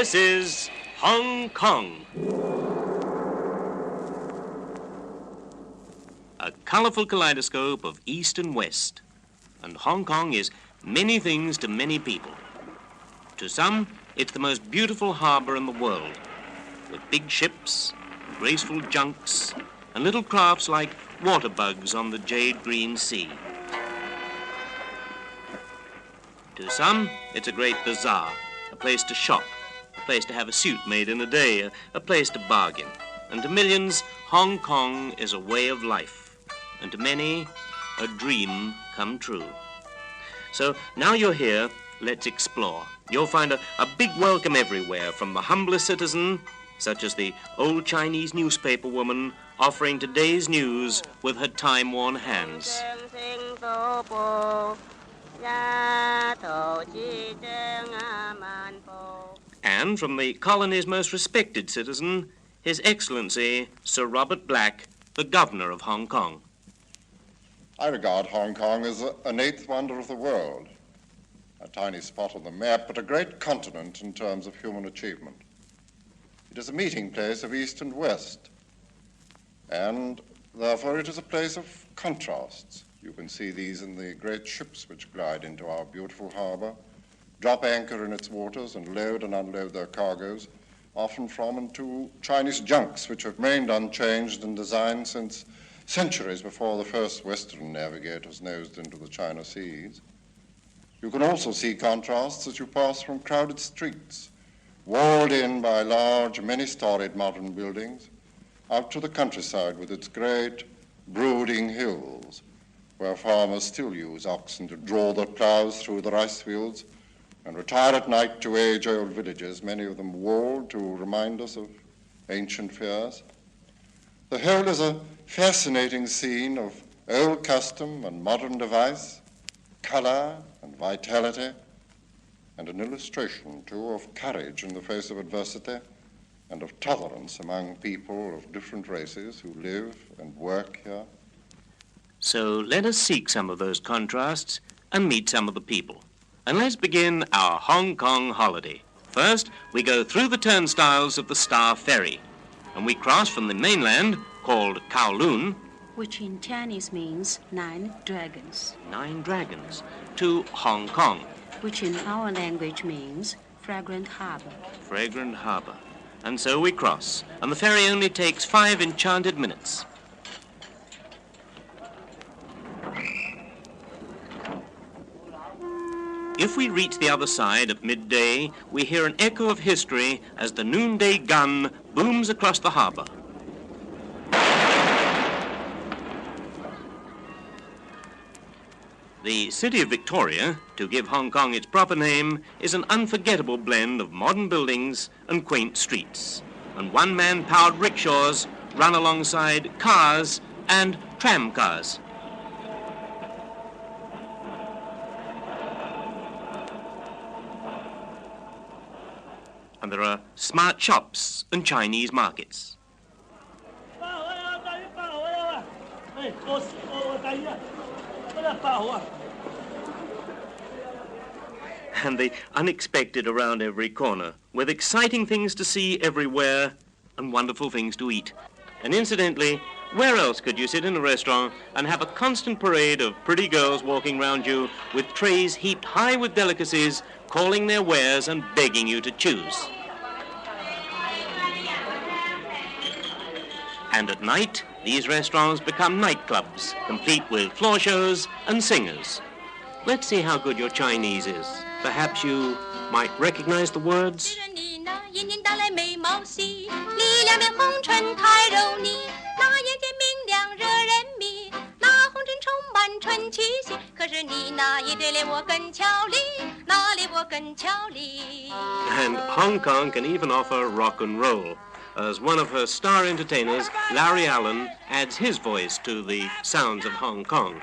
This is Hong Kong. A colourful kaleidoscope of east and west. And Hong Kong is many things to many people. To some, it's the most beautiful harbour in the world, with big ships, graceful junks, and little crafts like water bugs on the jade green sea. To some, it's a great bazaar, a place to shop, a place to have a suit made in a day, a place to bargain. And to millions, Hong Kong is a way of life, and to many, a dream come true. So now you're here, let's explore. You'll find a big welcome everywhere, from the humblest citizen, such as the old Chinese newspaper woman offering today's news with her time-worn hands. And from the colony's most respected citizen, His Excellency, Sir Robert Black, the Governor of Hong Kong. I regard Hong Kong as an eighth wonder of the world, a tiny spot on the map, but a great continent in terms of human achievement. It is a meeting place of East and West, and therefore it is a place of contrasts. You can see these in the great ships which glide into our beautiful harbor, drop anchor in its waters, and load and unload their cargoes, often from and to Chinese junks, which have remained unchanged in design since centuries before the first Western navigators nosed into the China seas. You can also see contrasts as you pass from crowded streets, walled in by large, many-storied modern buildings, out to the countryside with its great, brooding hills, where farmers still use oxen to draw their plows through the rice fields and retire at night to age-old villages, many of them walled to remind us of ancient fears. The whole is a fascinating scene of old custom and modern device, color and vitality, and an illustration, too, of courage in the face of adversity and of tolerance among people of different races who live and work here. So let us seek some of those contrasts and meet some of the people. And let's begin our Hong Kong holiday. First, we go through the turnstiles of the Star Ferry, and we cross from the mainland, called Kowloon, which in Chinese means 9 dragons. 9 dragons, to Hong Kong, which in our language means fragrant harbor. Fragrant harbor. And so we cross, and the ferry only takes 5 enchanted minutes. If we reach the other side at midday, we hear an echo of history as the noonday gun booms across the harbor. The city of Victoria, to give Hong Kong its proper name, is an unforgettable blend of modern buildings and quaint streets. And one-man powered rickshaws run alongside cars and tram cars. And there are smart shops and Chinese markets. And the unexpected around every corner, with exciting things to see everywhere and wonderful things to eat. And incidentally, where else could you sit in a restaurant and have a constant parade of pretty girls walking round you with trays heaped high with delicacies, calling their wares and begging you to choose? And at night, these restaurants become nightclubs, complete with floor shows and singers. Let's see how good your Chinese is. Perhaps you might recognize the words. And Hong Kong can even offer rock and roll, as one of her star entertainers, Larry Allen, adds his voice to the sounds of Hong Kong.